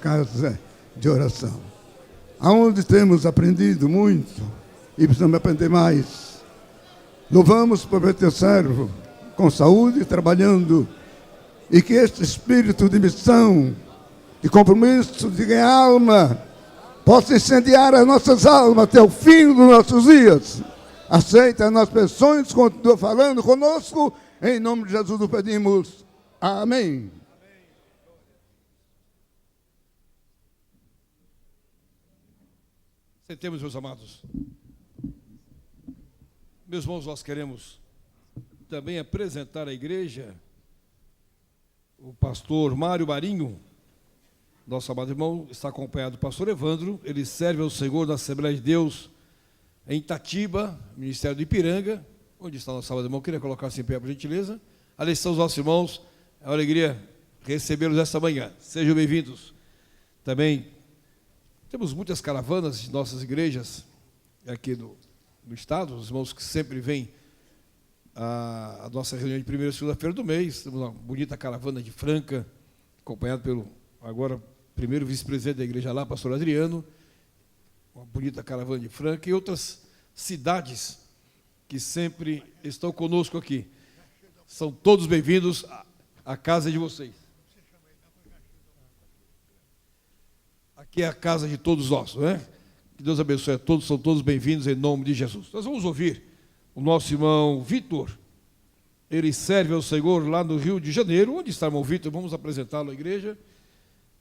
casa de oração, aonde temos aprendido muito e precisamos aprender mais. Louvamos por ver teu servo com saúde, trabalhando, e que este espírito de missão, de compromisso, de ganhar alma, possa incendiar as nossas almas até o fim dos nossos dias. Aceita as nossas petições, continua falando conosco, em nome de Jesus o pedimos. Amém. Sentemos, meus amados. Meus irmãos, nós queremos também apresentar à igreja o pastor Mário Marinho. Nosso amado irmão está acompanhado do pastor Evandro. Ele serve ao Senhor na Assembleia de Deus em Itatiba, Ministério do Ipiranga. Onde está nosso amado irmão? Queria colocar-se em pé, por gentileza. Ali estão os nossos irmãos. É uma alegria recebê-los esta manhã. Sejam bem-vindos. Também temos muitas caravanas de nossas igrejas aqui do estado, os irmãos que sempre vêm à nossa reunião de primeira e segunda-feira do mês. Temos uma bonita caravana de Franca, acompanhado pelo agora primeiro vice-presidente da igreja lá, pastor Adriano. Uma bonita caravana de Franca e outras cidades que sempre estão conosco aqui. São todos bem-vindos à casa de vocês. Aqui é a casa de todos nós, não é? Que Deus abençoe a todos, são todos bem-vindos em nome de Jesus. Nós vamos ouvir o nosso irmão Vitor. Ele serve ao Senhor lá no Rio de Janeiro. Onde está o irmão Vitor? Vamos apresentá-lo à igreja.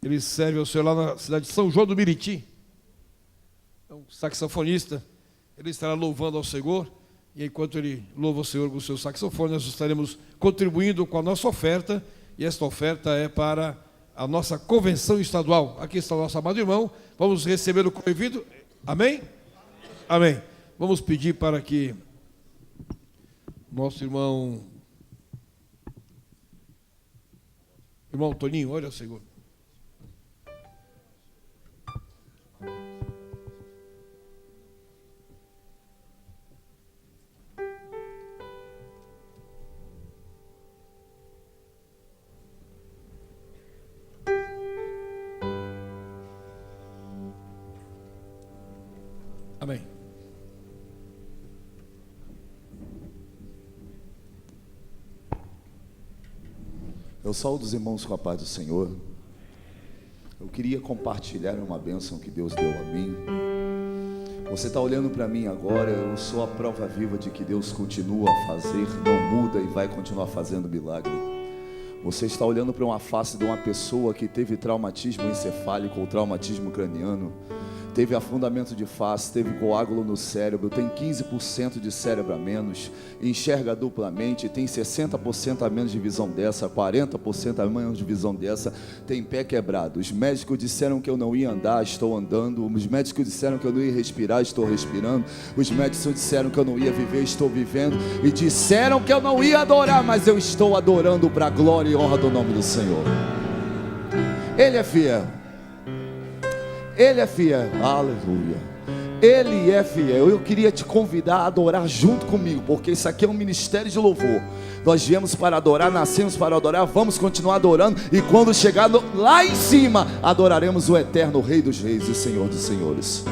Ele serve ao Senhor lá na cidade de São João do Meriti. É um saxofonista. Ele estará louvando ao Senhor. E enquanto ele louva o Senhor com o seu saxofone, nós estaremos contribuindo com a nossa oferta. E esta oferta é para a nossa convenção estadual. Aqui está o nosso amado irmão. Vamos receber o convite. Amém? Amém. Vamos pedir para que nosso irmão Toninho, olha o Senhor. Amém. Eu saúdo os irmãos com a paz do Senhor. Eu queria compartilhar uma bênção que Deus deu a mim. Você está olhando para mim agora, eu sou a prova viva de que Deus continua a fazer, não muda e vai continuar fazendo milagre. Você está olhando para uma face de uma pessoa que teve traumatismo encefálico ou traumatismo craniano, teve afundamento de face, teve coágulo no cérebro, tem 15% de cérebro a menos, enxerga duplamente, tem 60% a menos de visão dessa, 40% a menos de visão dessa, tem pé quebrado. Os médicos disseram que eu não ia andar, estou andando. Os médicos disseram que eu não ia respirar, estou respirando. Os médicos disseram que eu não ia viver, estou vivendo. E disseram que eu não ia adorar, mas eu estou adorando para a glória e honra do nome do Senhor. Ele é fiel. Ele é fiel, aleluia. Ele é fiel. Eu queria te convidar a adorar junto comigo, porque isso aqui é um ministério de louvor. Nós viemos para adorar, nascemos para adorar, vamos continuar adorando. E quando chegar lá em cima, adoraremos o eterno Rei dos Reis e Senhor dos Senhores.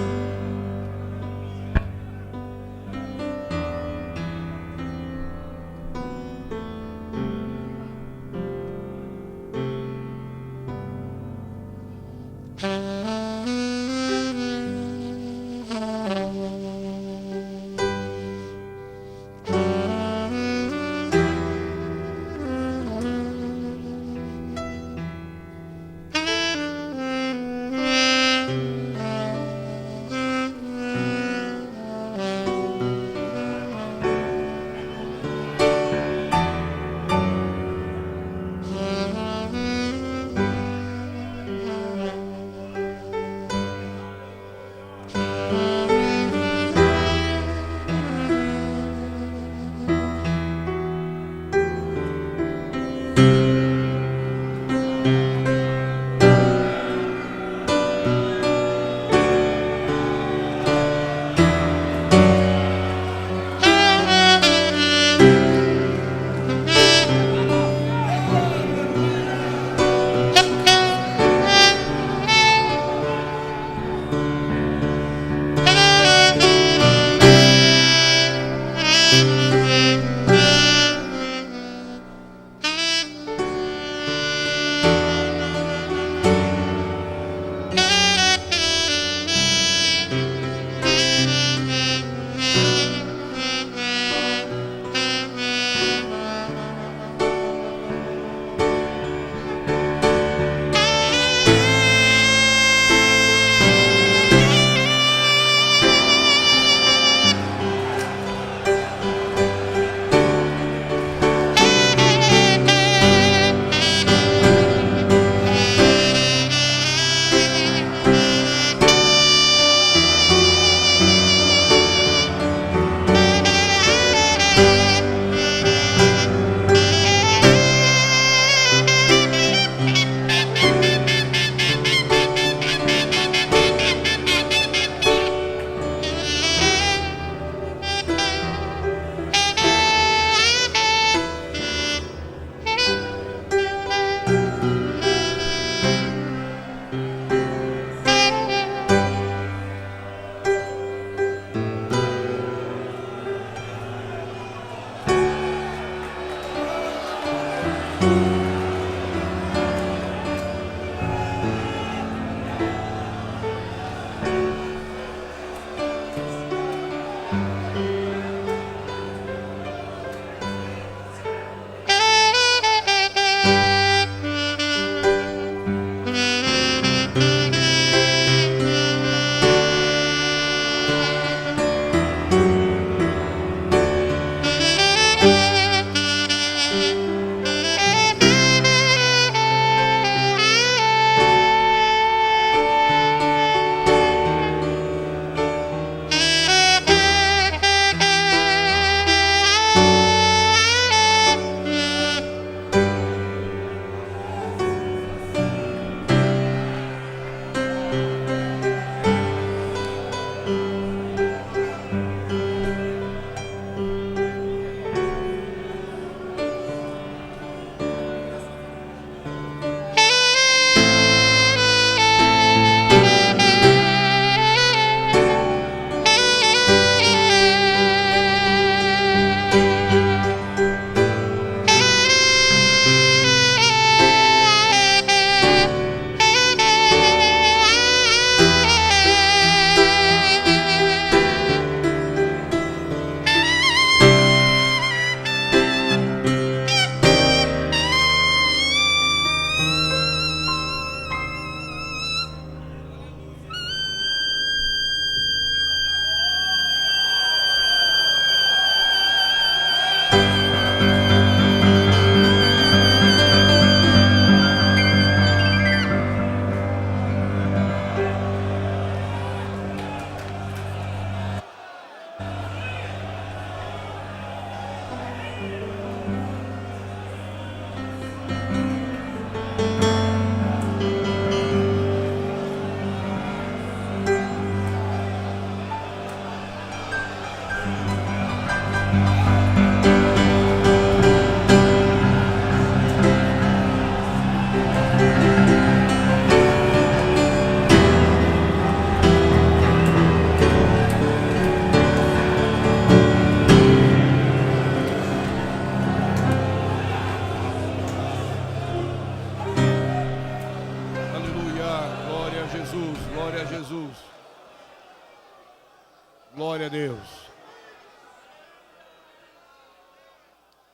Glória a Deus.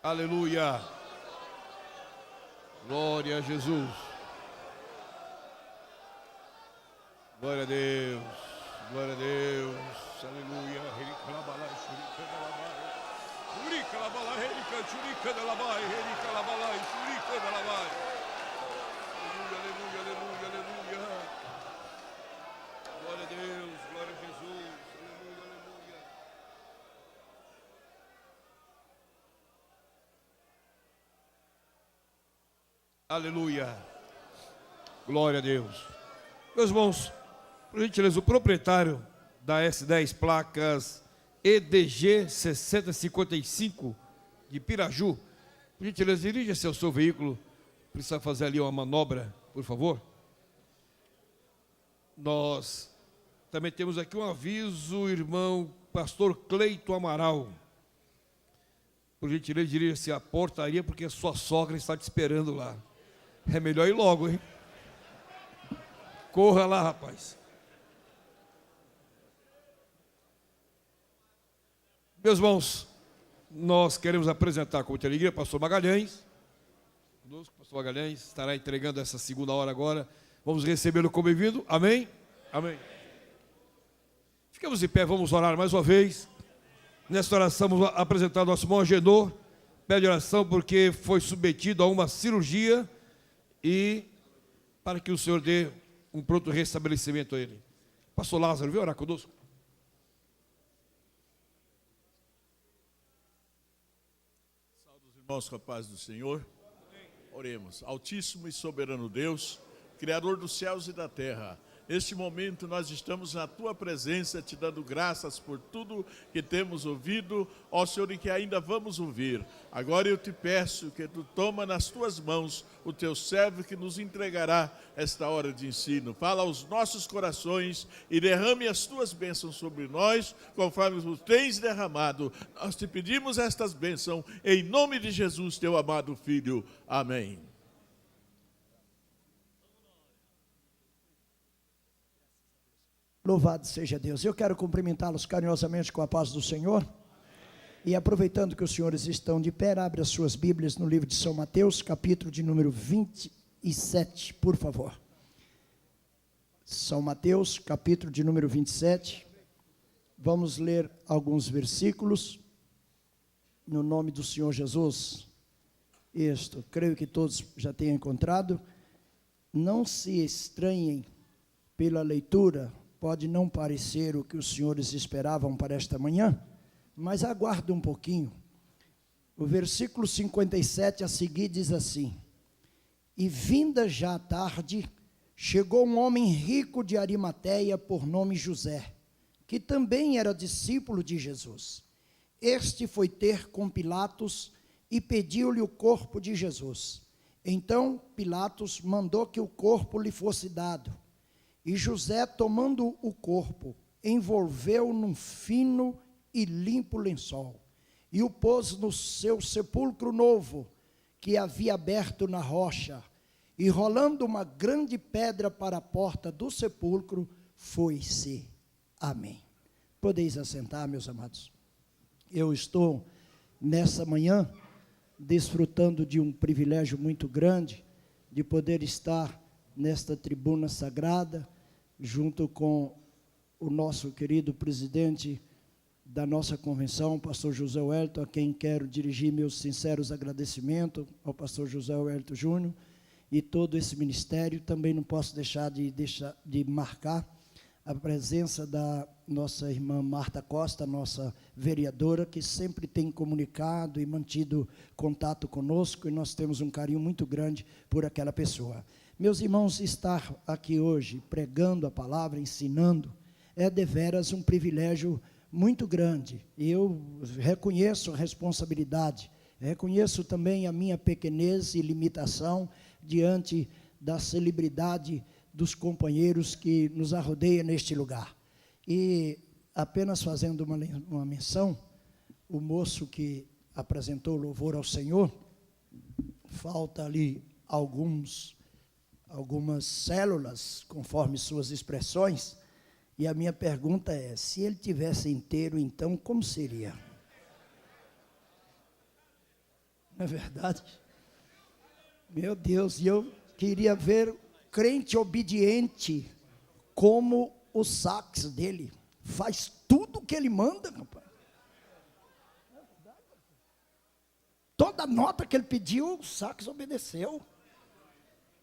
Aleluia. Glória a Jesus. Glória a Deus. Glória a Deus. Aleluia. Aleluia, aleluia, aleluia. Glória a Deus, glória a Jesus. Aleluia, aleluia. Aleluia. Glória a Deus. Meus irmãos, por gentileza, o proprietário da S10 placas EDG 6055 de Piraju, por gentileza, dirija-se ao seu veículo. Precisa fazer ali uma manobra, por favor. Nós também temos aqui um aviso, irmão pastor Cleito Amaral. Por gentileza, dirija-se à portaria, porque a sua sogra está te esperando lá. É melhor ir logo, hein? Corra lá, rapaz. Meus irmãos, nós queremos apresentar com muita alegria o pastor Magalhães. Conosco, pastor Magalhães estará entregando essa segunda hora agora. Vamos recebê-lo como bem-vindo. Amém? Amém. Ficamos de pé, vamos orar mais uma vez. Nesta oração, vamos apresentar nosso irmão Agenor. Pede oração porque foi submetido a uma cirurgia e para que o Senhor dê um pronto restabelecimento a ele. Pastor Lázaro, vem orar conosco. Saúde os irmãos com a paz do Senhor. Oremos. Altíssimo e soberano Deus, Criador dos céus e da terra, neste momento nós estamos na Tua presença, te dando graças por tudo que temos ouvido, ó Senhor, e que ainda vamos ouvir. Agora eu te peço que Tu toma nas Tuas mãos o Teu servo que nos entregará esta hora de ensino. Fala aos nossos corações e derrame as Tuas bênçãos sobre nós, conforme Tu tens derramado. Nós te pedimos estas bênçãos em nome de Jesus, Teu amado Filho. Amém. Louvado seja Deus. Eu quero cumprimentá-los carinhosamente com a paz do Senhor. E aproveitando que os senhores estão de pé, abre as suas Bíblias no livro de São Mateus, capítulo de número 27, por favor. São Mateus, capítulo de número 27. Vamos ler alguns versículos. No nome do Senhor Jesus. Creio que todos já tenham encontrado. Não se estranhem pela leitura. Pode não parecer o que os senhores esperavam para esta manhã, mas aguarde um pouquinho. O versículo 57 a seguir diz assim: E vinda já a tarde, chegou um homem rico de Arimateia, por nome José, que também era discípulo de Jesus. Este foi ter com Pilatos e pediu-lhe o corpo de Jesus. Então Pilatos mandou que o corpo lhe fosse dado. E José, tomando o corpo, envolveu num fino e limpo lençol, e o pôs no seu sepulcro novo, que havia aberto na rocha, e rolando uma grande pedra para a porta do sepulcro, foi-se. Amém. Podeis assentar, meus amados. Eu estou, nessa manhã, desfrutando de um privilégio muito grande, de poder estar nesta tribuna sagrada, junto com o nosso querido presidente da nossa convenção, pastor José Wellington, a quem quero dirigir meus sinceros agradecimentos, ao pastor José Wellington Júnior, e todo esse ministério. Também não posso deixar de marcar a presença da nossa irmã Marta Costa, nossa vereadora, que sempre tem comunicado e mantido contato conosco, e nós temos um carinho muito grande por aquela pessoa. Meus irmãos, estar aqui hoje pregando a palavra, ensinando, é deveras um privilégio muito grande. Eu reconheço a responsabilidade, reconheço também a minha pequenez e limitação diante da celebridade dos companheiros que nos arrodeiam neste lugar. E apenas fazendo uma menção, o moço que apresentou louvor ao Senhor, falta ali algumas células, conforme suas expressões, e a minha pergunta é, se ele tivesse inteiro, então, como seria? Não é verdade? Meu Deus, e eu queria ver crente obediente como o sax dele. Faz tudo o que ele manda, rapaz. Toda nota que ele pediu, o sax obedeceu.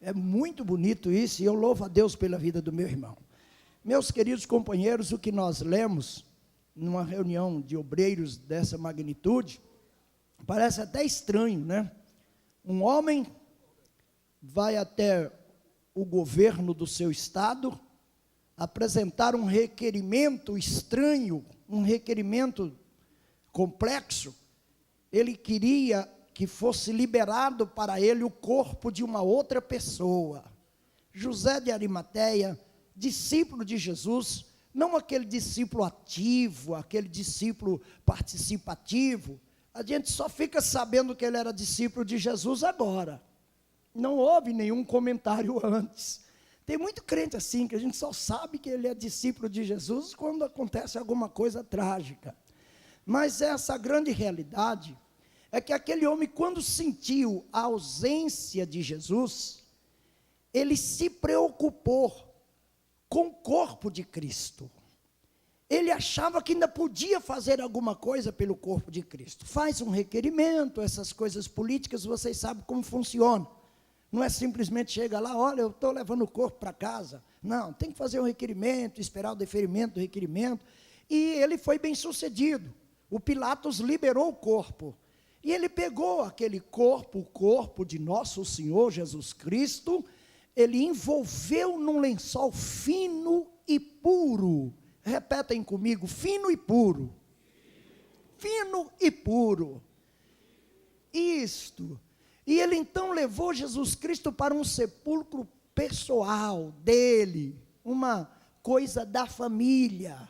É muito bonito isso, e eu louvo a Deus pela vida do meu irmão. Meus queridos companheiros, o que nós lemos numa reunião de obreiros dessa magnitude, parece até estranho, né? Um homem vai até o governo do seu estado apresentar um requerimento estranho, um requerimento complexo. Ele queria que fosse liberado para ele o corpo de uma outra pessoa. José de Arimateia, discípulo de Jesus, não aquele discípulo ativo, aquele discípulo participativo. A gente só fica sabendo que ele era discípulo de Jesus agora. Não houve nenhum comentário antes. Tem muito crente assim, que a gente só sabe que ele é discípulo de Jesus quando acontece alguma coisa trágica. Mas essa grande realidade é que aquele homem, quando sentiu a ausência de Jesus, ele se preocupou com o corpo de Cristo. Ele achava que ainda podia fazer alguma coisa pelo corpo de Cristo. Faz um requerimento, essas coisas políticas, vocês sabem como funciona. Não é simplesmente chega lá, olha, eu estou levando o corpo para casa. Não, tem que fazer um requerimento, esperar o deferimento do requerimento. E ele foi bem sucedido. O Pilatos liberou o corpo. E ele pegou aquele corpo, o corpo de nosso Senhor Jesus Cristo, ele envolveu num lençol fino e puro. Repetem comigo, fino e puro. Fino e puro. Isto. E ele então levou Jesus Cristo para um sepulcro pessoal dele, uma coisa da família.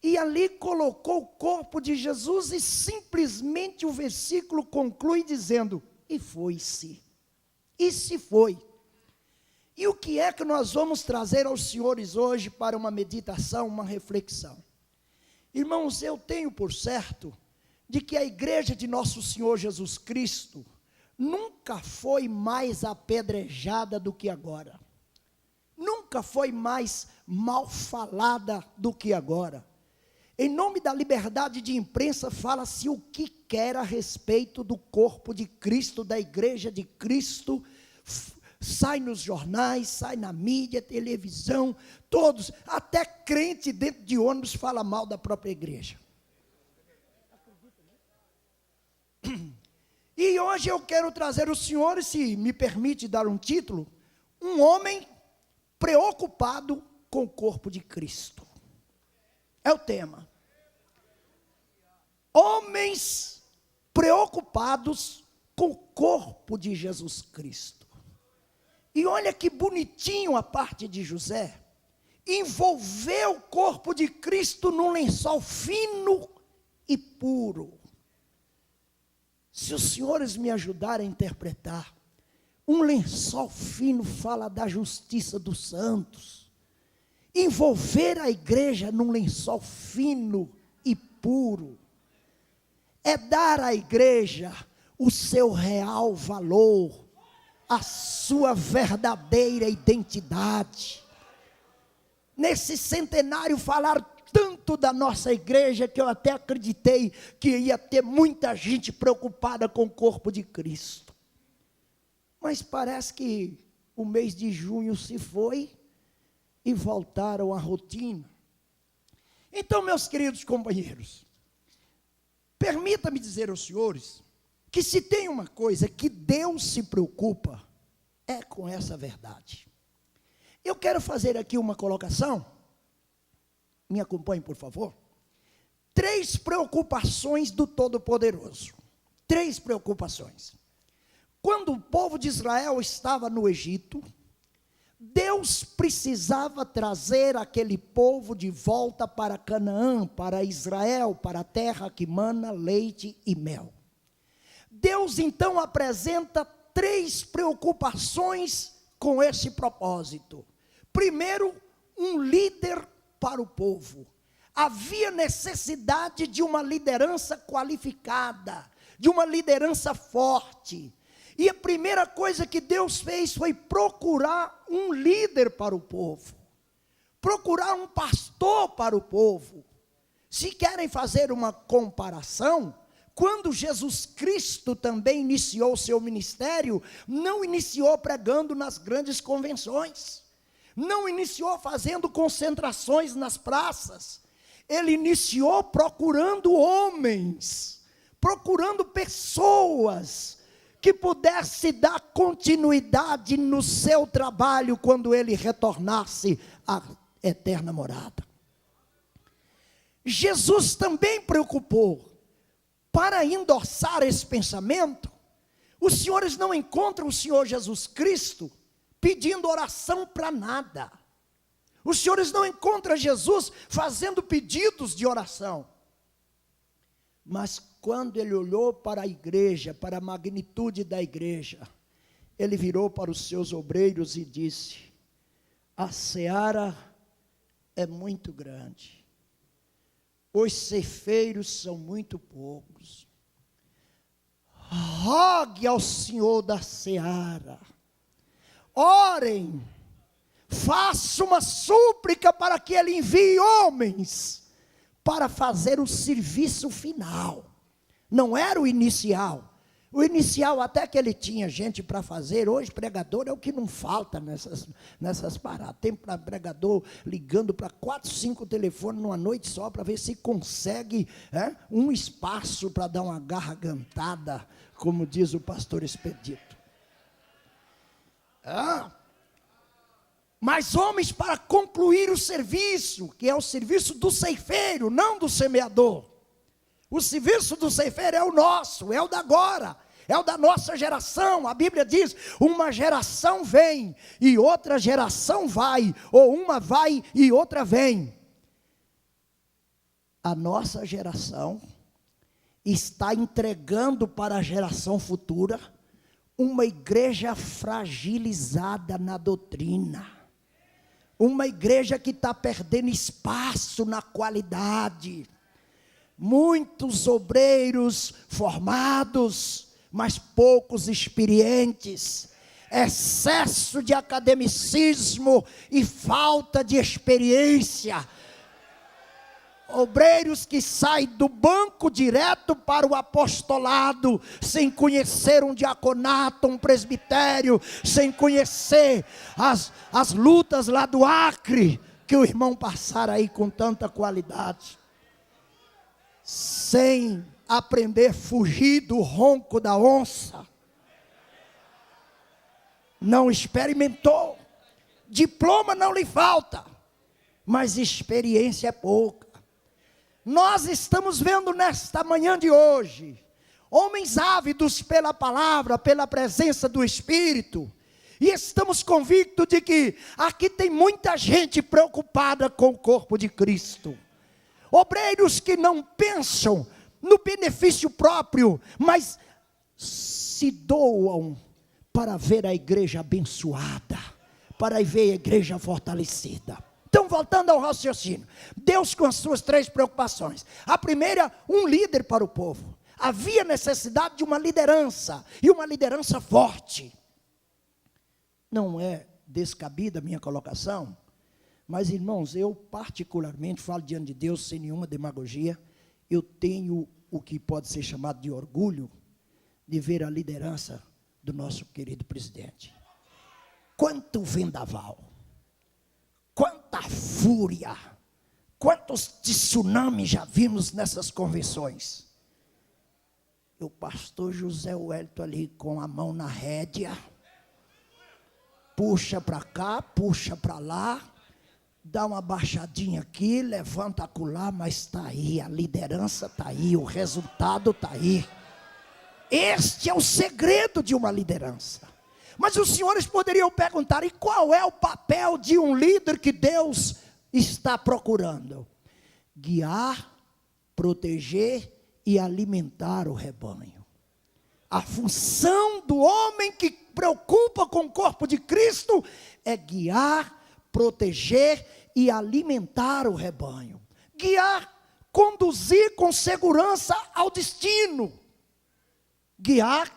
E ali colocou o corpo de Jesus e simplesmente o versículo conclui dizendo, e foi-se. E se foi. E o que é que nós vamos trazer aos senhores hoje para uma meditação, uma reflexão? Irmãos, eu tenho por certo de que a igreja de nosso Senhor Jesus Cristo nunca foi mais apedrejada do que agora. Nunca foi mais mal falada do que agora. Em nome da liberdade de imprensa, fala-se o que quer a respeito do corpo de Cristo, da igreja de Cristo. Sai nos jornais, sai na mídia, televisão, todos, até crente dentro de ônibus fala mal da própria igreja. E hoje eu quero trazer os senhores, se me permite dar um título, um homem preocupado com o corpo de Cristo. É o tema. Homens preocupados com o corpo de Jesus Cristo. E olha que bonitinho a parte de José. Envolveu o corpo de Cristo num lençol fino e puro. Se os senhores me ajudarem a interpretar, um lençol fino fala da justiça dos santos. Envolver a igreja num lençol fino e puro é dar à igreja o seu real valor, a sua verdadeira identidade. Nesse centenário falar tanto da nossa igreja que eu até acreditei que ia ter muita gente preocupada com o corpo de Cristo. Mas parece que o mês de junho se foi e voltaram à rotina. Então, meus queridos companheiros, permita-me dizer aos senhores que se tem uma coisa que Deus se preocupa, é com essa verdade. Eu quero fazer aqui uma colocação, me acompanhe por favor. 3 preocupações do Todo-Poderoso. 3 preocupações. Quando o povo de Israel estava no Egito, Deus precisava trazer aquele povo de volta para Canaã, para Israel, para a terra que mana leite e mel. Deus então apresenta 3 preocupações com esse propósito. Primeiro, um líder para o povo. Havia necessidade de uma liderança qualificada, de uma liderança forte. E a primeira coisa que Deus fez foi procurar um líder para o povo, procurar um pastor para o povo. Se querem fazer uma comparação, quando Jesus Cristo também iniciou seu ministério, não iniciou pregando nas grandes convenções, não iniciou fazendo concentrações nas praças, ele iniciou procurando homens, procurando pessoas que pudesse dar continuidade no seu trabalho quando ele retornasse à eterna morada. Jesus também preocupou. Para endossar esse pensamento, os senhores não encontram o Senhor Jesus Cristo pedindo oração para nada. Os senhores não encontram Jesus fazendo pedidos de oração. Mas quando ele olhou para a igreja, para a magnitude da igreja, ele virou para os seus obreiros e disse: a seara é muito grande, os ceifeiros são muito poucos. Rogue ao Senhor da seara, orem, faça uma súplica para que ele envie homens para fazer o serviço final. Não era o inicial. O inicial até que ele tinha gente para fazer. Hoje pregador é o que não falta nessas paradas. Tem pregador ligando para 4, 5 telefones numa noite só para ver se consegue um espaço para dar uma gargantada, como diz o pastor Expedito. Mas homens para concluir o serviço, que é o serviço do ceifeiro, não do semeador. O serviço do ceifeiro é o nosso, é o da agora, é o da nossa geração. A Bíblia diz, uma geração vem e outra geração vai, ou uma vai e outra vem. A nossa geração está entregando para a geração futura uma igreja fragilizada na doutrina. Uma igreja que está perdendo espaço na qualidade. Muitos obreiros formados, mas poucos experientes. Excesso de academicismo e falta de experiência. Obreiros que saem do banco direto para o apostolado, sem conhecer um diaconato, um presbitério, sem conhecer as lutas lá do Acre, que o irmão passara aí com tanta qualidade. Sem aprender a fugir do ronco da onça. Não experimentou. diploma não lhe falta, mas experiência é pouca. Nós estamos vendo nesta manhã de hoje homens ávidos pela palavra, pela presença do Espírito, e estamos convictos de que aqui tem muita gente preocupada com o corpo de Cristo. Obreiros que não pensam no benefício próprio, mas se doam para ver a igreja abençoada, para ver a igreja fortalecida. Então, voltando ao raciocínio, Deus com as suas 3 preocupações. A primeira, um líder para o povo. Havia necessidade de uma liderança, e uma liderança forte. Não é descabida a minha colocação, mas, irmãos, eu particularmente falo diante de Deus sem nenhuma demagogia. Eu tenho o que pode ser chamado de orgulho de ver a liderança do nosso querido presidente. Quanto vendaval, quanta fúria, quantos tsunamis já vimos nessas convenções. O pastor José Wellington ali com a mão na rédea, puxa para cá, puxa para lá, dá uma baixadinha aqui, levanta acolá, mas está aí, a liderança está aí, o resultado está aí. Este é o segredo de uma liderança. Mas os senhores poderiam perguntar, e qual é o papel de um líder que Deus está procurando? Guiar, proteger e alimentar o rebanho. A função do homem que preocupa com o corpo de Cristo é guiar, proteger e alimentar o rebanho. Guiar, conduzir com segurança ao destino. Guiar,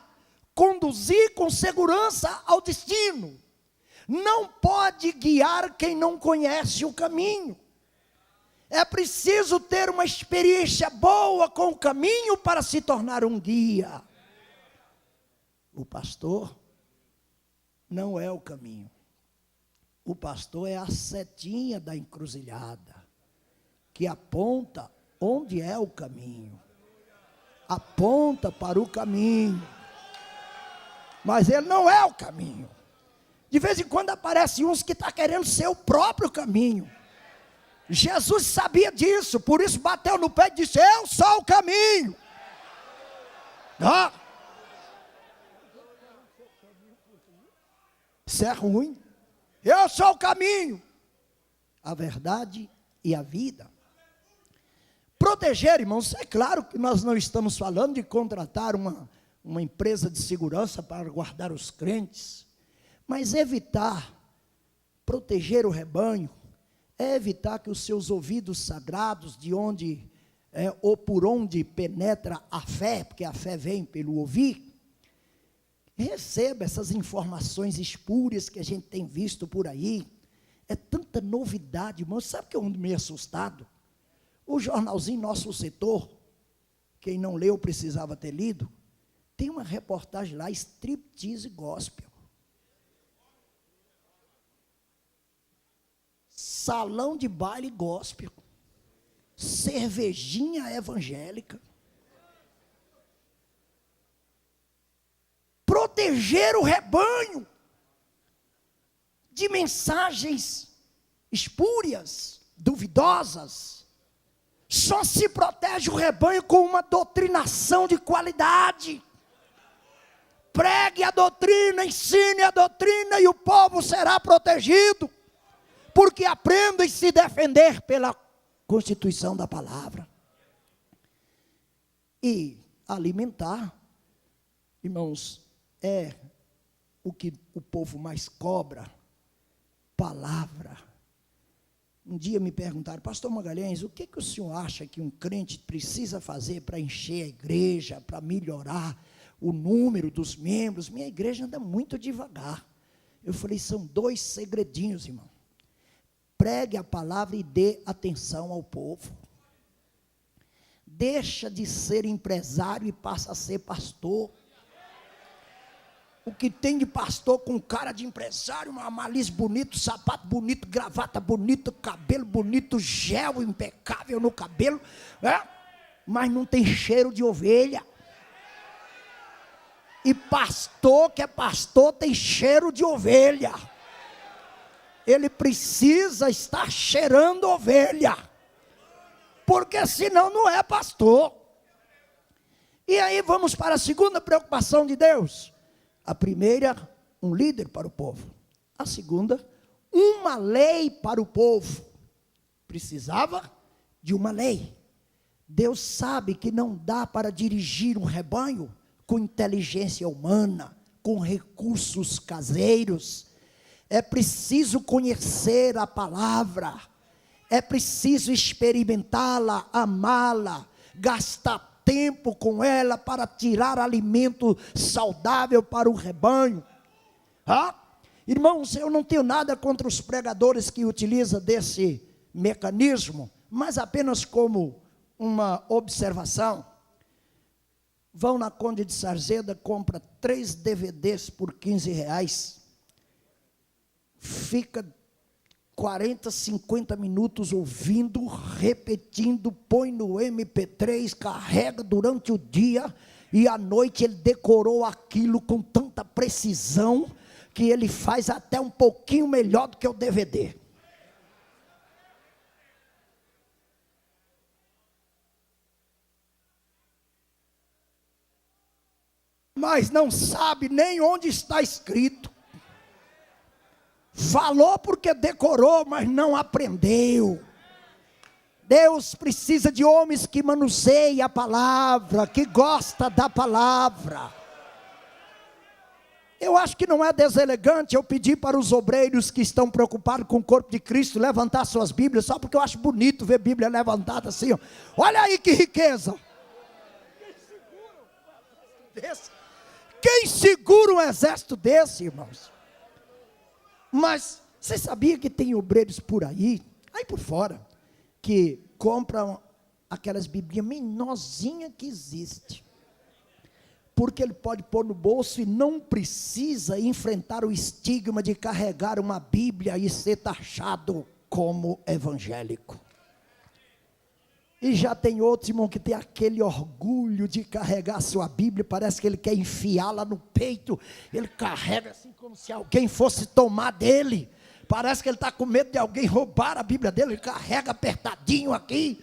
conduzir com segurança ao destino. Não pode guiar quem não conhece o caminho. É preciso ter uma experiência boa com o caminho para se tornar um guia. O pastor não é o caminho. O pastor é a setinha da encruzilhada, que aponta onde é o caminho. Aponta para o caminho. Mas ele não é o caminho. De vez em quando aparecem uns que estão querendo ser o próprio caminho. Jesus sabia disso, por isso bateu no pé e disse: eu sou o caminho. Ah. Isso é ruim. Eu sou o caminho, a verdade e a vida. Proteger, irmãos, é claro que nós não estamos falando de contratar uma empresa de segurança para guardar os crentes, mas evitar, proteger o rebanho, é evitar que os seus ouvidos sagrados, de onde, ou por onde penetra a fé, porque a fé vem pelo ouvir, receba essas informações espúrias que a gente tem visto por aí. É tanta novidade, irmão. Sabe que eu ando meio assustado? O jornalzinho Nosso Setor, quem não leu precisava ter lido, tem uma reportagem lá, striptease gospel. Salão de baile gospel. Cervejinha evangélica. Proteger o rebanho de mensagens espúrias, duvidosas. Só se protege o rebanho com uma doutrinação de qualidade. Pregue a doutrina, ensine a doutrina e o povo será protegido, porque aprendem a se defender pela constituição da palavra. E alimentar, irmãos, é o que o povo mais cobra, palavra. Um dia me perguntaram: pastor Magalhães, o que o senhor acha que um crente precisa fazer para encher a igreja, para melhorar o número dos membros? Minha igreja anda muito devagar. Eu falei: são 2 segredinhos, irmão. Pregue a palavra e dê atenção ao povo. Deixa de ser empresário e passa a ser pastor. O que tem de pastor com cara de empresário, uma malícia bonito, sapato bonito, gravata bonita, cabelo bonito, gel impecável no cabelo, mas não tem cheiro de ovelha. E pastor que é pastor tem cheiro de ovelha. ele precisa estar cheirando ovelha, porque senão não é pastor. E aí vamos para a segunda preocupação de Deus. A primeira, um líder para o povo. A segunda, uma lei para o povo. Precisava de uma lei. Deus sabe que não dá para dirigir um rebanho com inteligência humana, com recursos caseiros. É preciso conhecer a palavra, é preciso experimentá-la, amá-la, gastar tempo com ela para tirar alimento saudável para o rebanho. Irmãos, eu não tenho nada contra os pregadores que utilizam desse mecanismo, mas apenas como uma observação. Vão na Conde de Sarzeda, compra 3 DVDs por R$15, fica 40, 50 minutos ouvindo, repetindo, põe no MP3, carrega durante o dia, e à noite ele decorou aquilo com tanta precisão, que ele faz até um pouquinho melhor do que o DVD. Mas não sabe nem onde está escrito. Falou porque decorou, mas não aprendeu. Deus precisa de homens que manuseiem a palavra, que gostam da palavra. Eu acho que não é deselegante eu pedir para os obreiros que estão preocupados com o corpo de Cristo levantar suas Bíblias, só porque eu acho bonito ver Bíblia levantada assim, ó. Olha aí que riqueza. Quem segura um exército desse, irmãos? Mas você sabia que tem obreiros por aí por fora, que compram aquelas biblinhas menorzinhas que existe, porque ele pode pôr no bolso e não precisa enfrentar o estigma de carregar uma Bíblia e ser taxado como evangélico. E já tem outro irmão que tem aquele orgulho de carregar a sua Bíblia, parece que ele quer enfiá-la no peito, ele carrega assim como se alguém fosse tomar dele, parece que ele está com medo de alguém roubar a Bíblia dele, ele carrega apertadinho aqui.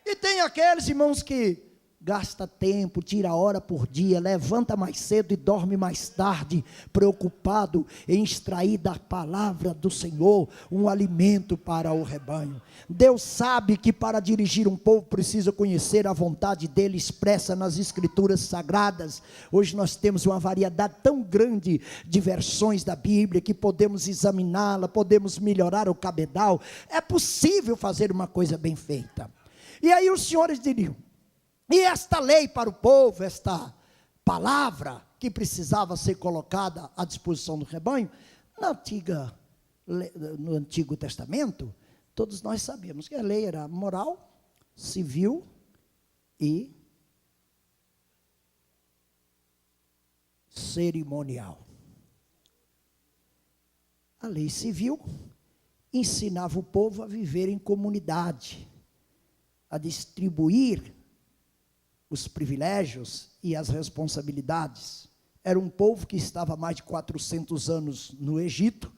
E tem aqueles irmãos que gasta tempo, tira hora por dia, levanta mais cedo e dorme mais tarde, preocupado em extrair da palavra do Senhor um alimento para o rebanho. Deus sabe que para dirigir um povo precisa conhecer a vontade dele expressa nas escrituras sagradas. Hoje nós temos uma variedade tão grande de versões da Bíblia que podemos examiná-la, podemos melhorar o cabedal. É possível fazer uma coisa bem feita. E aí os senhores diriam, e esta lei para o povo, esta palavra que precisava ser colocada à disposição do rebanho, no Antigo Testamento, todos nós sabemos que a lei era moral, civil e cerimonial. A lei civil ensinava o povo a viver em comunidade, a distribuir os privilégios e as responsabilidades. Era um povo que estava há mais de 400 anos no Egito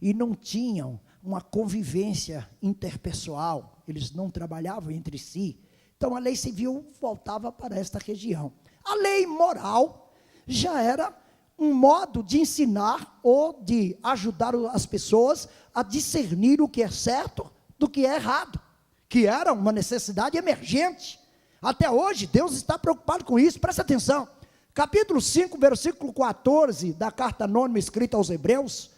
e não tinham uma convivência interpessoal, eles não trabalhavam entre si. Então a lei civil voltava para esta região. A lei moral já era um modo de ensinar ou de ajudar as pessoas a discernir o que é certo do que é errado, que era uma necessidade emergente. Até hoje, Deus está preocupado com isso, presta atenção. Capítulo 5, versículo 14, da carta anônima escrita aos Hebreus.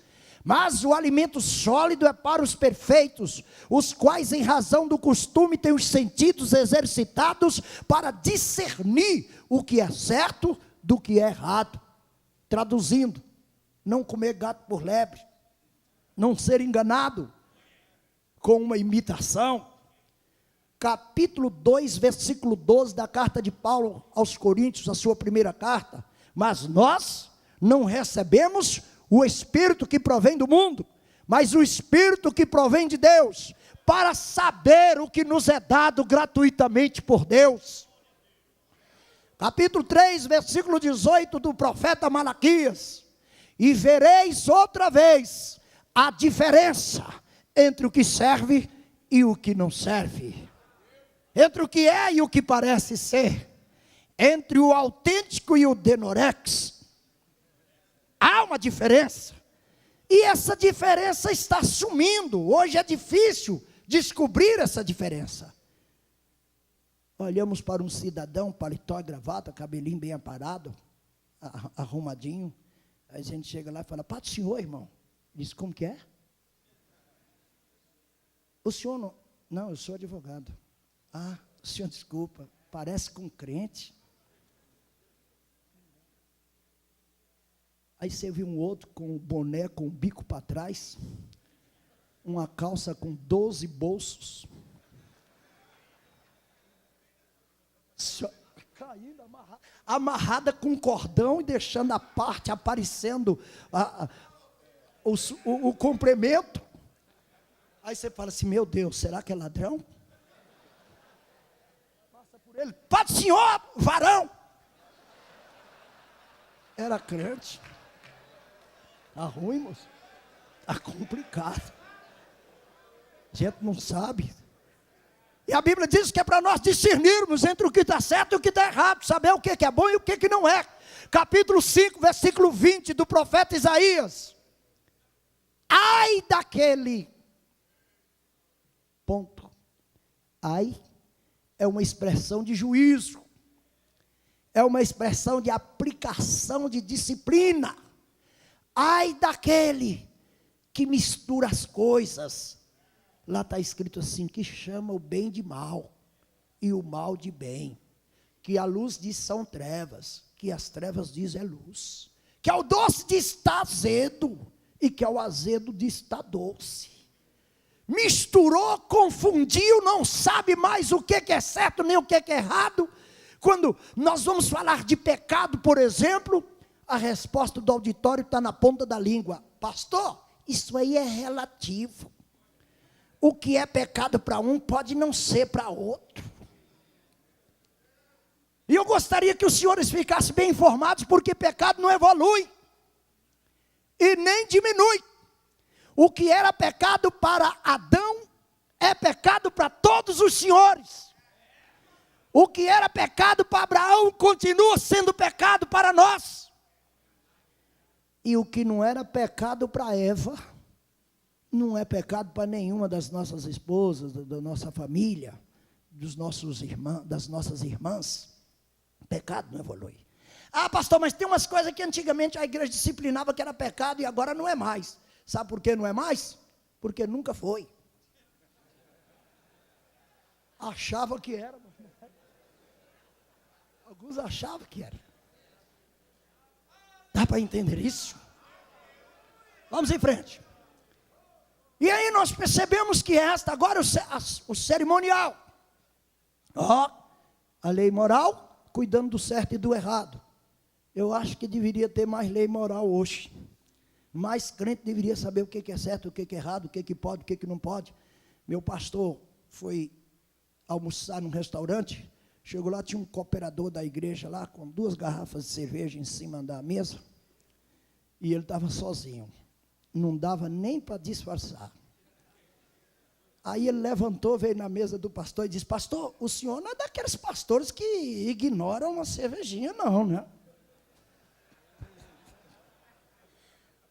Mas o alimento sólido é para os perfeitos, os quais em razão do costume têm os sentidos exercitados para discernir o que é certo do que é errado. Traduzindo, não comer gato por lebre, não ser enganado com uma imitação. Capítulo 2, versículo 12 da carta de Paulo aos Coríntios, a sua primeira carta. Mas nós não recebemos o Espírito que provém do mundo, mas o Espírito que provém de Deus, para saber o que nos é dado gratuitamente por Deus. Capítulo 3, versículo 18 do profeta Malaquias. E vereis outra vez a diferença entre o que serve e o que não serve, entre o que é e o que parece ser, entre o autêntico e o denorex. Há uma diferença, e essa diferença está sumindo. Hoje é difícil descobrir essa diferença. Olhamos para um cidadão, paletó e gravata, cabelinho bem aparado, arrumadinho. Aí a gente chega lá e fala: paz do senhor, irmão. Diz: como que é? O senhor não... Não, eu sou advogado. Ah, o senhor desculpa, parece com um crente. Aí você viu um outro com um boné com o bico para trás, uma calça com 12 bolsos, caindo, amarrada com um cordão e deixando a parte aparecendo o comprimento. Aí você fala assim: meu Deus, será que é ladrão? Passa por ele: paz do senhor, varão. Era crente. Está ruim, moço. Está complicado. A gente não sabe. E a Bíblia diz que é para nós discernirmos entre o que está certo e o que está errado, saber o que é bom e o que não é. Capítulo 5, versículo 20 do profeta Isaías. Ai daquele. Ponto. Ai é uma expressão de juízo. É uma expressão de aplicação de disciplina. Ai daquele que mistura as coisas. Lá está escrito assim: que chama o bem de mal e o mal de bem, que a luz diz são trevas, que as trevas diz é luz, que ao doce diz está azedo e que ao azedo diz está doce. Misturou, confundiu, não sabe mais o que é certo nem o que é errado. Quando nós vamos falar de pecado, por exemplo, a resposta do auditório está na ponta da língua: pastor, isso aí é relativo. O que é pecado para um pode não ser para outro. E eu gostaria que os senhores ficassem bem informados, porque pecado não evolui e nem diminui. O que era pecado para Adão é pecado para todos os senhores. O que era pecado para Abraão continua sendo pecado para nós. E o que não era pecado para Eva, não é pecado para nenhuma das nossas esposas, da nossa família, das nossas irmãs. Pecado não evolui. Ah, pastor, mas tem umas coisas que antigamente a igreja disciplinava que era pecado e agora não é mais. Sabe por que não é mais? Porque nunca foi. Achava que era. Alguns achavam que era. Dá para entender isso? Vamos em frente. E aí nós percebemos que agora o cerimonial. A lei moral, cuidando do certo e do errado. Eu acho que deveria ter mais lei moral hoje. Mais crente deveria saber o que é certo, o que é errado, o que pode, o que não pode. Meu pastor foi almoçar num restaurante. Chegou lá, tinha um cooperador da igreja lá, com 2 garrafas de cerveja em cima da mesa. E ele estava sozinho. Não dava nem para disfarçar. Aí ele levantou, veio na mesa do pastor e disse: pastor, o senhor não é daqueles pastores que ignoram uma cervejinha, não, né?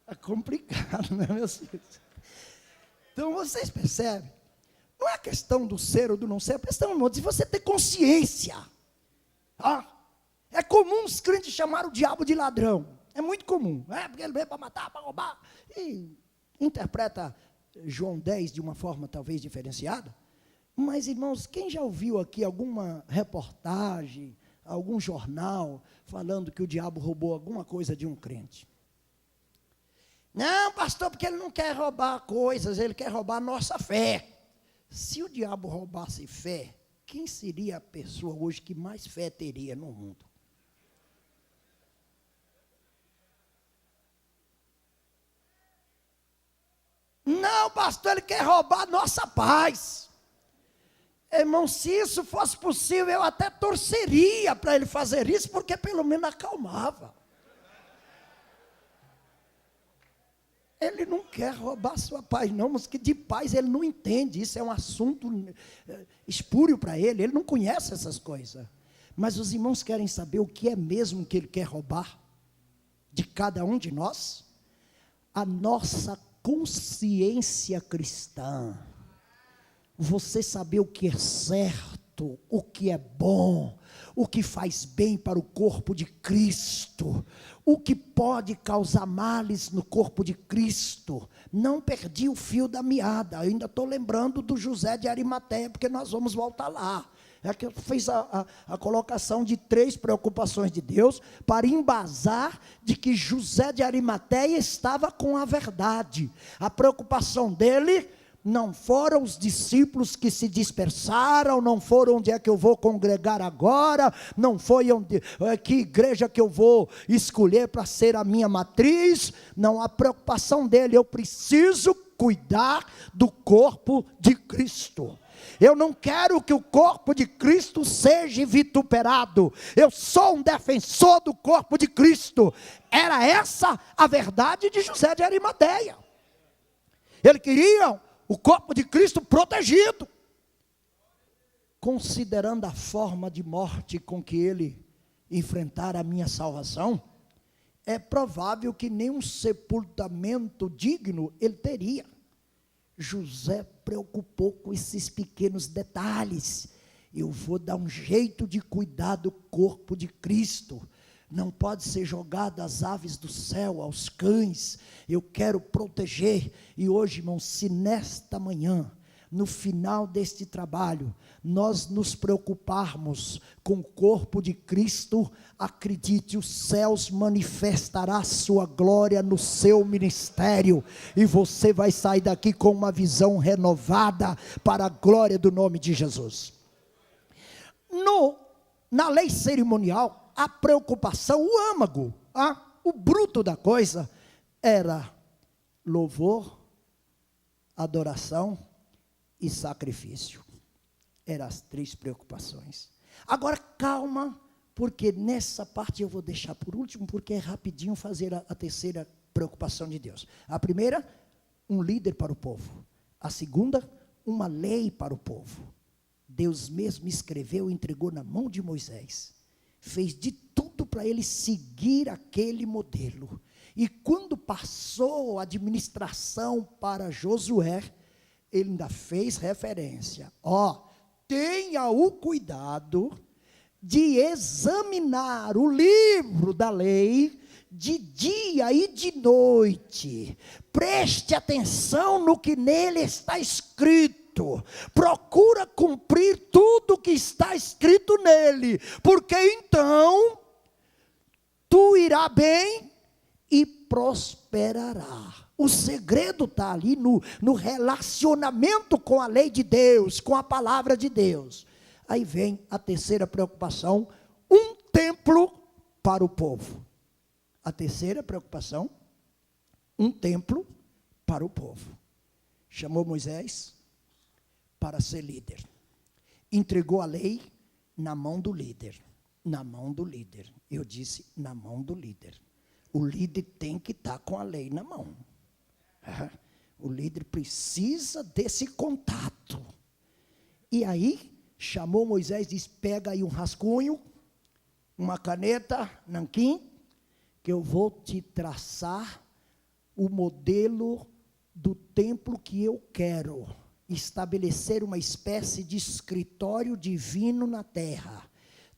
É complicado, né, meus filhos? Então vocês percebem? Não é questão do ser ou do não ser, é questão de você ter consciência. É comum os crentes chamarem o diabo de ladrão. É muito comum. Porque ele veio para matar, para roubar. E interpreta João 10 de uma forma talvez diferenciada. Mas, irmãos, quem já ouviu aqui alguma reportagem, algum jornal, falando que o diabo roubou alguma coisa de um crente? Não, pastor, porque ele não quer roubar coisas, ele quer roubar a nossa fé. Se o diabo roubasse fé, quem seria a pessoa hoje que mais fé teria no mundo? Não, pastor, ele quer roubar a nossa paz. Irmão, se isso fosse possível, eu até torceria para ele fazer isso, porque pelo menos acalmava. Ele não quer roubar sua paz, não, mas que de paz ele não entende. Isso é um assunto espúrio para ele não conhece essas coisas. Mas os irmãos querem saber o que é mesmo que ele quer roubar de cada um de nós? A nossa consciência cristã. Você saber o que é certo, o que é bom, o que faz bem para o corpo de Cristo, o que pode causar males no corpo de Cristo. Não perdi o fio da meada, ainda estou lembrando do José de Arimateia, porque nós vamos voltar lá. É que eu fiz a colocação de 3 preocupações de Deus, para embasar de que José de Arimateia estava com a verdade. A preocupação dele não foram os discípulos que se dispersaram, não foram onde é que eu vou congregar agora, não foi que igreja que eu vou escolher para ser a minha matriz. Não, a preocupação dele, eu preciso cuidar do corpo de Cristo. Eu não quero que o corpo de Cristo seja vituperado. Eu sou um defensor do corpo de Cristo. Era essa a verdade de José de Arimateia. Ele queria o corpo de Cristo protegido. Considerando a forma de morte com que ele enfrentara a minha salvação, é provável que nenhum sepultamento digno ele teria. José preocupou com esses pequenos detalhes. Eu vou dar um jeito de cuidar do corpo de Cristo. Não pode ser jogado às aves do céu, aos cães. Eu quero proteger. E hoje, irmãos, se nesta manhã, no final deste trabalho, nós nos preocuparmos com o corpo de Cristo, acredite, os céus manifestará a sua glória no seu ministério, e você vai sair daqui com uma visão renovada para a glória do nome de Jesus. Na lei cerimonial, a preocupação, o âmago, o bruto da coisa, era louvor, adoração e sacrifício. Eram as 3 preocupações. Agora calma, porque nessa parte eu vou deixar por último, porque é rapidinho fazer a terceira preocupação de Deus. A primeira, um líder para o povo. A segunda, uma lei para o povo. Deus mesmo escreveu e entregou na mão de Moisés. Fez de tudo para ele seguir aquele modelo. E quando passou a administração para Josué, ele ainda fez referência. Tenha o cuidado de examinar o livro da lei de dia e de noite. Preste atenção no que nele está escrito. Procura cumprir tudo que está escrito nele, porque então tu irá bem e prosperará. O segredo está ali no relacionamento com a lei de Deus, com a palavra de Deus. Aí vem a terceira preocupação, um templo para o povo. A terceira preocupação, um templo para o povo. Chamou Moisés para ser líder. Entregou a lei na mão do líder. Na mão do líder. Eu disse, na mão do líder. O líder tem que estar com a lei na mão. O líder precisa desse contato. E aí, chamou Moisés e disse, pega aí um rascunho, uma caneta, nanquim, que eu vou te traçar o modelo do templo que eu quero. Estabelecer uma espécie de escritório divino na terra.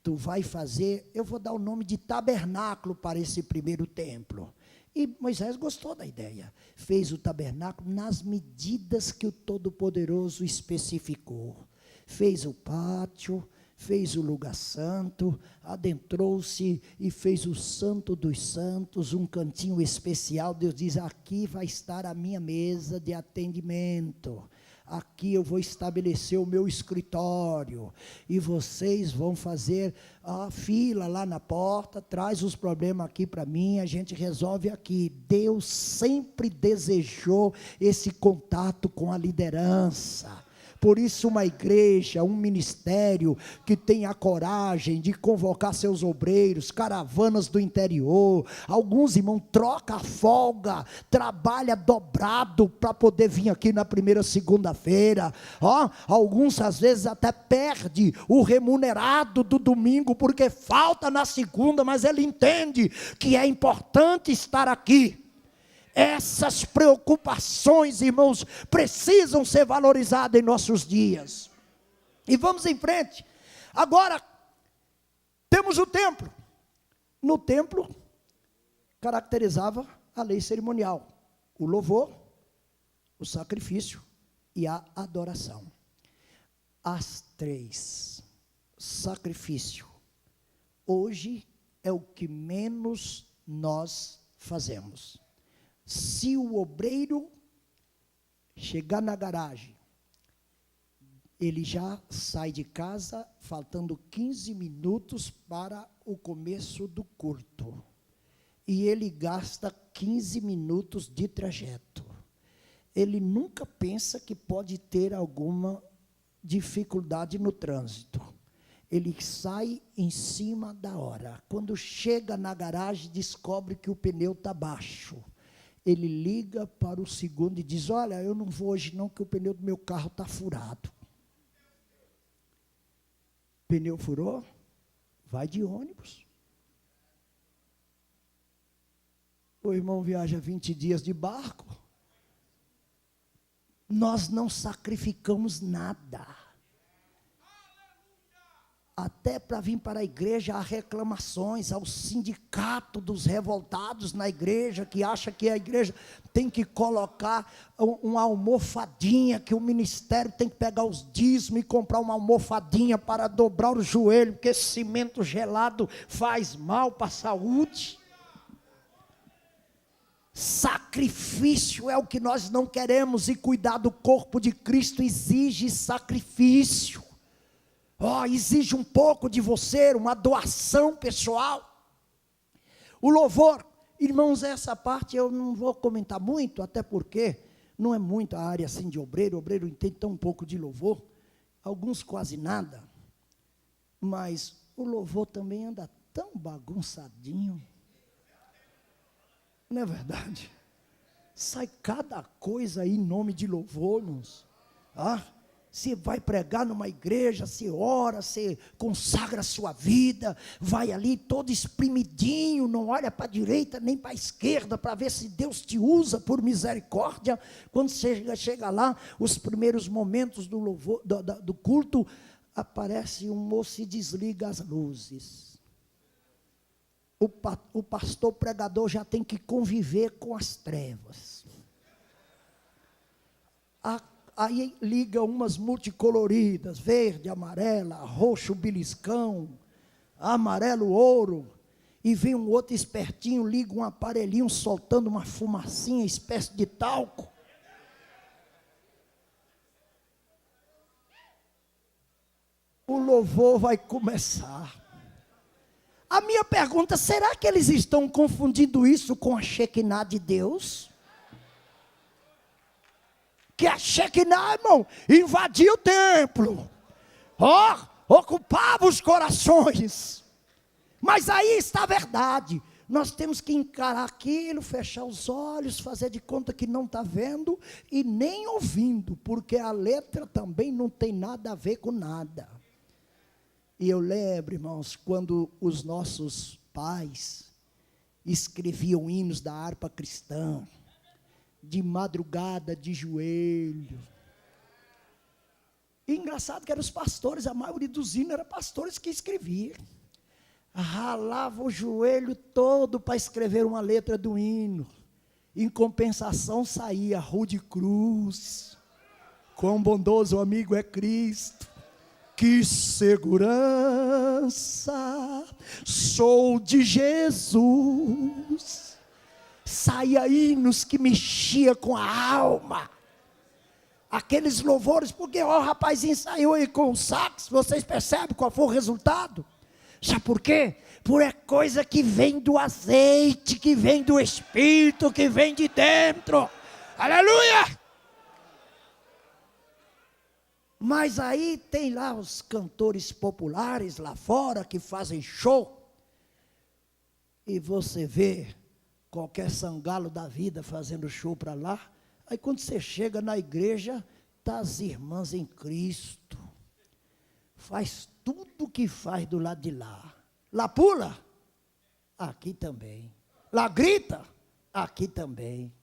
Tu vai fazer, eu vou dar o nome de tabernáculo para esse primeiro templo. E Moisés gostou da ideia. Fez o tabernáculo nas medidas que o Todo-Poderoso especificou. Fez o pátio, fez o lugar santo, adentrou-se e fez o santo dos santos, um cantinho especial. Deus diz, aqui vai estar a minha mesa de atendimento. Aqui eu vou estabelecer o meu escritório, e vocês vão fazer a fila lá na porta, traz os problemas aqui para mim, a gente resolve aqui. Deus sempre desejou esse contato com a liderança, Por isso uma igreja, um ministério que tem a coragem de convocar seus obreiros, caravanas do interior, alguns irmãos troca a folga, trabalha dobrado para poder vir aqui na primeira segunda-feira, alguns às vezes até perde o remunerado do domingo, porque falta na segunda, mas ele entende que é importante estar aqui. Essas preocupações, irmãos, precisam ser valorizadas em nossos dias. E vamos em frente. Agora, temos o templo. No templo, caracterizava a lei cerimonial: o louvor, o sacrifício e a adoração. As três. Sacrifício. Hoje é o que menos nós fazemos. Se o obreiro chegar na garagem, ele já sai de casa faltando 15 minutos para o começo do culto. E ele gasta 15 minutos de trajeto. Ele nunca pensa que pode ter alguma dificuldade no trânsito. Ele sai em cima da hora. Quando chega na garagem, descobre que o pneu está baixo. Ele liga para o segundo e diz: olha, eu não vou hoje não, que o pneu do meu carro está furado. Pneu furou? Vai de ônibus. O irmão viaja 20 dias de barco. Nós não sacrificamos nada. Até para vir para a igreja há reclamações ao sindicato dos revoltados na igreja, que acha que a igreja tem que colocar uma almofadinha, que o ministério tem que pegar os dízimos e comprar uma almofadinha para dobrar o joelho, porque esse cimento gelado faz mal para a saúde. Sacrifício é o que nós não queremos, e cuidar do corpo de Cristo exige sacrifício. Exige um pouco de você, uma doação pessoal. O louvor, irmãos, essa parte eu não vou comentar muito, até porque não é muito a área assim de obreiro. O obreiro entende tão pouco de louvor, alguns quase nada. Mas o louvor também anda tão bagunçadinho. Não é verdade? Sai cada coisa aí em nome de louvor, irmãos. Você vai pregar numa igreja, você ora, você consagra a sua vida, vai ali todo espremidinho, não olha para a direita nem para a esquerda, para ver se Deus te usa por misericórdia. Quando você chega lá, os primeiros momentos do louvor, do culto, aparece um moço e desliga as luzes. O pastor pregador já tem que conviver com as trevas. Aí liga umas multicoloridas, verde, amarela, roxo, beliscão, amarelo, ouro, e vem um outro espertinho, liga um aparelhinho soltando uma fumacinha, espécie de talco. O louvor vai começar. A minha pergunta: será que eles estão confundindo isso com a Shekinah de Deus? Que a Shekinah, irmão, invadia o templo, ocupava os corações. Mas aí está a verdade. Nós temos que encarar aquilo, fechar os olhos, fazer de conta que não está vendo e nem ouvindo, porque a letra também não tem nada a ver com nada. E eu lembro, irmãos, quando os nossos pais escreviam hinos da harpa cristã, de madrugada, de joelho. E engraçado que eram os pastores, a maioria dos hinos eram pastores que escreviam. Ralava o joelho todo para escrever uma letra do hino. Em compensação saía Rude Cruz, quão bondoso amigo é Cristo, que segurança sou de Jesus. Saía hinos que mexia com a alma. Aqueles louvores, porque o rapazinho saiu aí com o sax, vocês percebem qual foi o resultado? Sabe por quê? Por é coisa que vem do azeite, que vem do Espírito, que vem de dentro. Aleluia! Mas aí tem lá os cantores populares lá fora que fazem show. E você vê qualquer sangalo da vida fazendo show para lá. Aí quando você chega na igreja, tá as irmãs em Cristo. Faz tudo o que faz do lado de lá. Lá pula? Aqui também. Lá grita? Aqui também.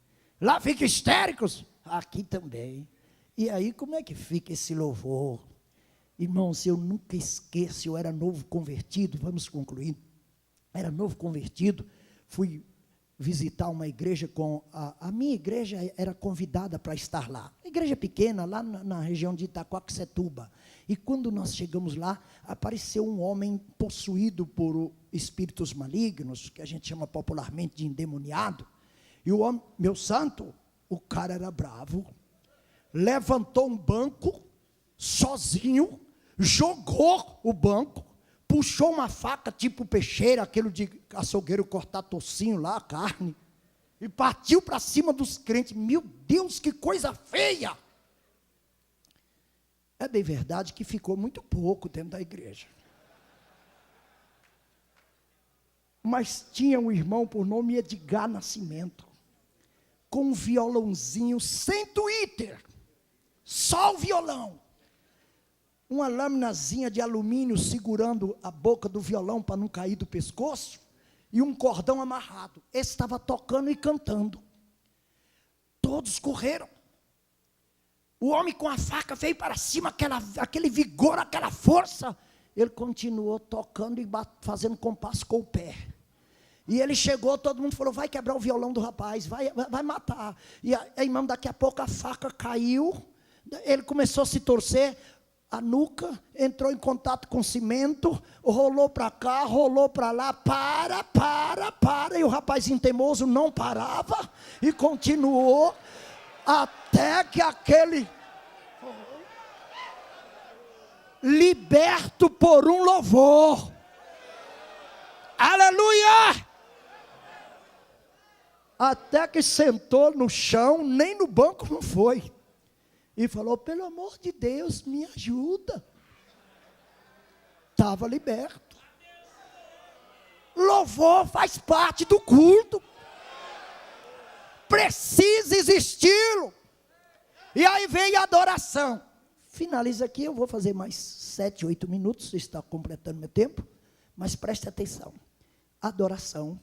Lá fica histéricos? Aqui também. E aí como é que fica esse louvor? Irmãos, eu nunca esqueço, eu era novo convertido, vamos concluir. Era novo convertido, fui visitar uma igreja com a minha igreja era convidada para estar lá. Igreja pequena, lá na região de Itaquaquecetuba. E quando nós chegamos lá, apareceu um homem possuído por espíritos malignos, que a gente chama popularmente de endemoniado. E o homem, meu santo, o cara era bravo. Levantou um banco, sozinho, jogou o banco, puxou uma faca tipo peixeira, aquele de açougueiro cortar tocinho lá, carne, e partiu para cima dos crentes. Meu Deus, que coisa feia! É bem verdade que ficou muito pouco dentro da igreja. Mas tinha um irmão por nome Edgar Nascimento, com um violãozinho sem Twitter, só o violão. Uma laminazinha de alumínio segurando a boca do violão para não cair do pescoço, e um cordão amarrado. Esse estava tocando e cantando. Todos correram. O homem com a faca veio para cima, aquele vigor, aquela força. Ele continuou tocando e fazendo compasso com o pé. E ele chegou, todo mundo falou, vai quebrar o violão do rapaz, vai matar. E aí, irmão, daqui a pouco a faca caiu, ele começou a se torcer, a nuca entrou em contato com cimento, rolou para cá, rolou para lá, para, e o rapazinho teimoso não parava, e continuou, até que aquele, liberto por um louvor, aleluia, até que sentou no chão, nem no banco não foi, e falou, pelo amor de Deus, me ajuda. Estava liberto. Louvor faz parte do culto. Precisa existir. E aí vem a adoração. Finaliza aqui, eu vou fazer mais 7, 8 minutos, está completando meu tempo, mas preste atenção. Adoração.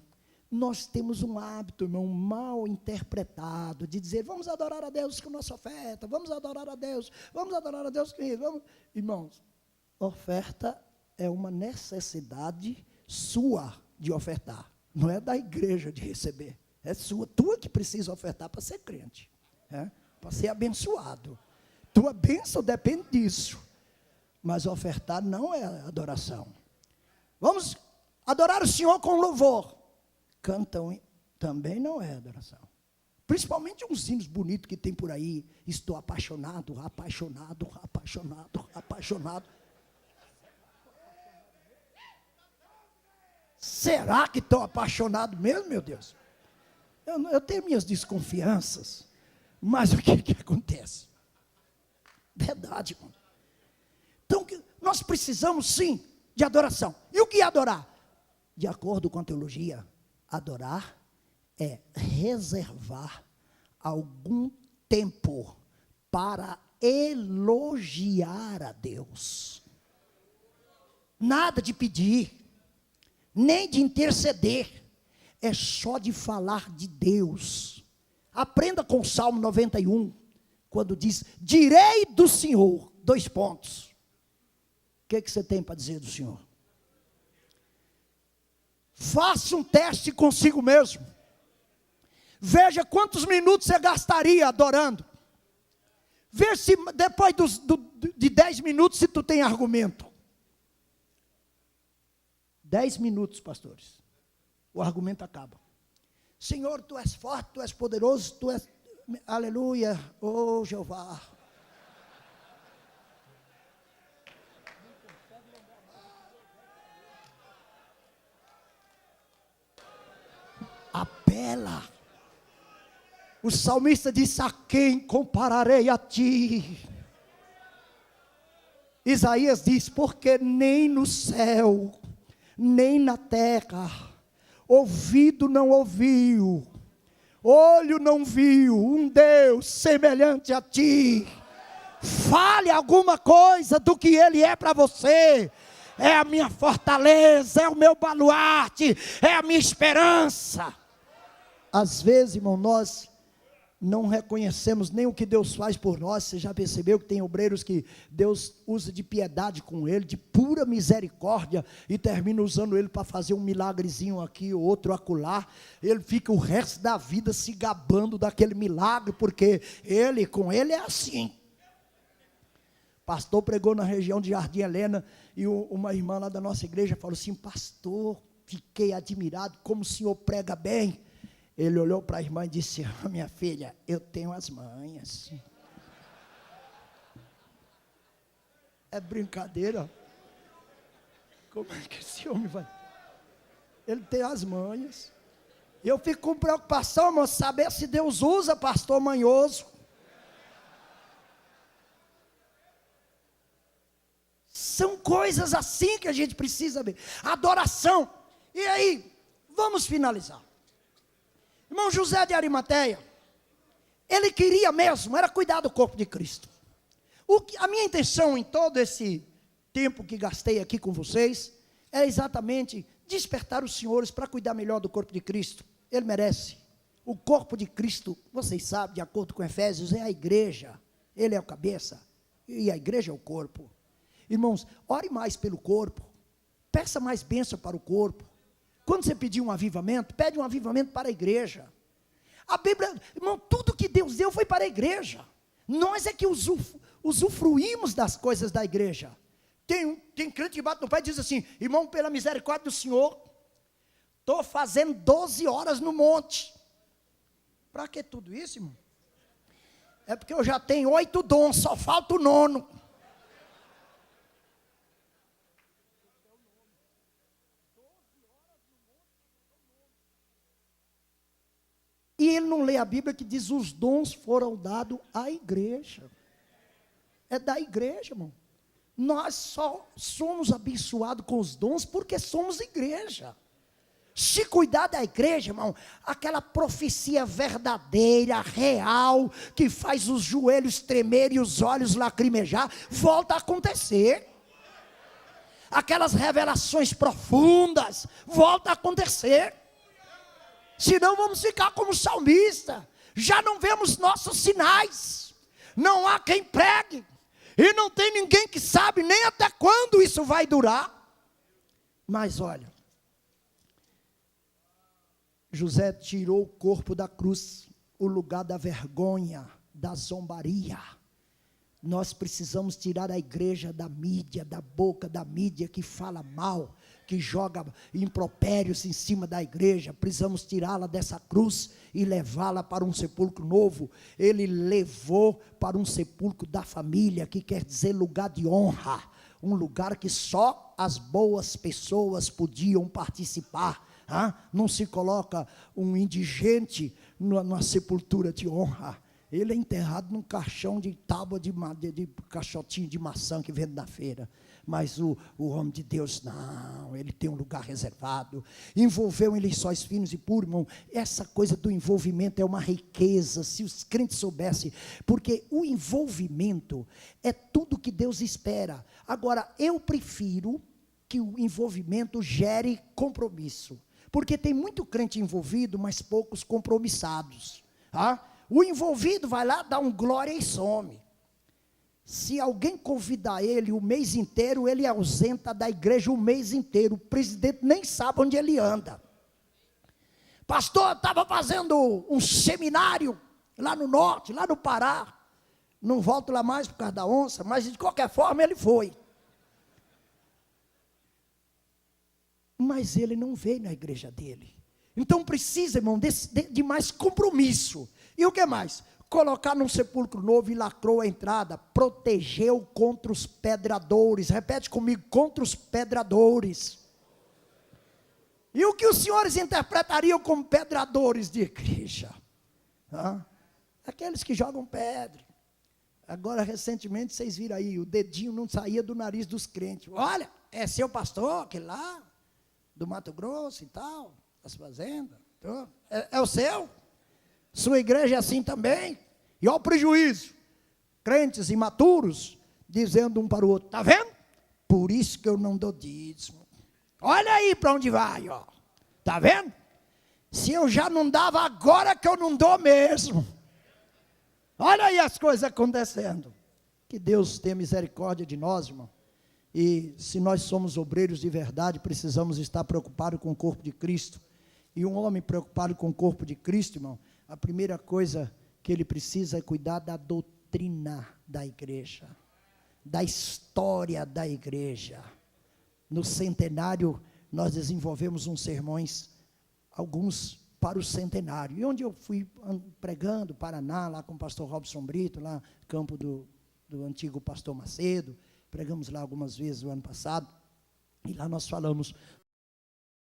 Nós temos um hábito, irmão, mal interpretado, de dizer, vamos adorar a Deus com nossa oferta, vamos adorar a Deus com isso, vamos. Irmãos, oferta é uma necessidade sua de ofertar, não é da igreja de receber, é sua, tua que precisa ofertar para ser crente, para ser abençoado. Tua bênção depende disso, mas ofertar não é adoração. Vamos adorar o Senhor com louvor. Cantam, também não é adoração. Principalmente uns hinos bonitos que tem por aí. Estou apaixonado, apaixonado, apaixonado, apaixonado. Será que estou apaixonado mesmo, meu Deus? Eu tenho minhas desconfianças. Mas o que acontece? Verdade, irmão. Então, nós precisamos sim de adoração. E o que é adorar? De acordo com a teologia, adorar é reservar algum tempo para elogiar a Deus. Nada de pedir, nem de interceder, é só de falar de Deus. Aprenda com o Salmo 91, quando diz, direi do Senhor, 2 pontos. O que você tem para dizer do Senhor? Faça um teste consigo mesmo. Veja quantos minutos você gastaria adorando. Vê se depois de 10 minutos se tu tem argumento. 10 minutos, pastores. O argumento acaba. Senhor, tu és forte, tu és poderoso, tu és... Aleluia, oh Jeová. Apela. O salmista disse, a quem compararei a ti? Isaías diz: porque nem no céu, nem na terra, ouvido não ouviu, olho não viu um Deus semelhante a ti. Fale alguma coisa do que Ele é para você. É a minha fortaleza, é o meu baluarte, é a minha esperança. Às vezes, irmão, nós não reconhecemos nem o que Deus faz por nós. Você já percebeu que tem obreiros que Deus usa de piedade com ele, de pura misericórdia, e termina usando ele para fazer um milagrezinho aqui, outro acolá. Ele fica o resto da vida se gabando daquele milagre, porque com ele é assim. Pastor pregou na região de Jardim Helena, e uma irmã lá da nossa igreja falou assim: pastor, fiquei admirado como o senhor prega bem. Ele olhou para a irmã e disse: minha filha, eu tenho as manhas. É brincadeira? Como é que esse homem vai? Ele tem as manhas. Eu fico com preocupação, irmão, saber se Deus usa pastor manhoso. São coisas assim que a gente precisa ver. Adoração. E aí, vamos finalizar. Irmão José de Arimateia, ele queria mesmo, era cuidar do corpo de Cristo. A minha intenção em todo esse tempo que gastei aqui com vocês, é exatamente despertar os senhores para cuidar melhor do corpo de Cristo. Ele merece. O corpo de Cristo, vocês sabem, de acordo com Efésios, é a igreja. Ele é o cabeça, e a igreja é o corpo. Irmãos, ore mais pelo corpo, peça mais bênção para o corpo. Quando você pedir um avivamento, pede um avivamento para a igreja. A Bíblia, irmão, tudo que Deus deu foi para a igreja. Nós é que usufruímos das coisas da igreja. Tem crente que bate no pé e diz assim: irmão, pela misericórdia do Senhor, estou fazendo 12 horas no monte. Para que tudo isso, irmão? É porque eu já tenho 8 dons, só falta o 9º. E ele não lê a Bíblia que diz: os dons foram dados à igreja. É da igreja, irmão. Nós só somos abençoados com os dons porque somos igreja. Se cuidar da igreja, irmão, aquela profecia verdadeira, real, que faz os joelhos tremer e os olhos lacrimejar, volta a acontecer. Aquelas revelações profundas, volta a acontecer. Senão vamos ficar como salmista. Já não vemos nossos sinais. Não há quem pregue. E não tem ninguém que sabe nem até quando isso vai durar. Mas olha, José tirou o corpo da cruz, o lugar da vergonha, da zombaria. Nós precisamos tirar a igreja da mídia, da boca da mídia que fala mal, que joga impropérios em cima da igreja. Precisamos tirá-la dessa cruz e levá-la para um sepulcro novo. Ele levou para um sepulcro da família, que quer dizer lugar de honra, um lugar que só as boas pessoas podiam participar. Não se coloca um indigente numa sepultura de honra. Ele é enterrado num caixão de tábua de caixotinho de maçã que vende na feira. Mas o homem de Deus, não, ele tem um lugar reservado. Envolveu em lençóis finos e puros, irmão. Essa coisa do envolvimento é uma riqueza, se os crentes soubessem. Porque o envolvimento é tudo que Deus espera. Agora, eu prefiro que o envolvimento gere compromisso. Porque tem muito crente envolvido, mas poucos compromissados. O envolvido vai lá, dá um glória e some. Se alguém convidar ele o mês inteiro, ele ausenta da igreja o mês inteiro. O presidente nem sabe onde ele anda. Pastor, estava fazendo um seminário lá no norte, lá no Pará. Não volto lá mais por causa da onça, mas de qualquer forma ele foi. Mas ele não veio na igreja dele. Então precisa, irmão, de mais compromisso. E o que mais? Colocar num sepulcro novo e lacrou a entrada, protegeu contra os pedradores. Repete comigo: contra os pedradores. E o que os senhores interpretariam como pedradores de igreja? Aqueles que jogam pedra, Agora, recentemente, vocês viram aí, o dedinho não saía do nariz dos crentes. Olha, é seu pastor, aquele lá, do Mato Grosso e tal, das fazendas. É o seu? Sua igreja é assim também? E olha o prejuízo. Crentes imaturos, dizendo um para o outro, está vendo? Por isso que eu não dou dízimo. Olha aí para onde vai, ó. Está vendo? Se eu já não dava, agora que eu não dou mesmo. Olha aí as coisas acontecendo. Que Deus tenha misericórdia de nós, irmão. E se nós somos obreiros de verdade, precisamos estar preocupados com o corpo de Cristo. E um homem preocupado com o corpo de Cristo, irmão, a primeira coisa que ele precisa é cuidar da doutrina da igreja, da história da igreja. No centenário, nós desenvolvemos uns sermões, alguns para o centenário. E onde eu fui pregando, Paraná, lá com o pastor Robson Brito, lá campo do antigo pastor Macedo, pregamos lá algumas vezes o ano passado, e lá nós falamos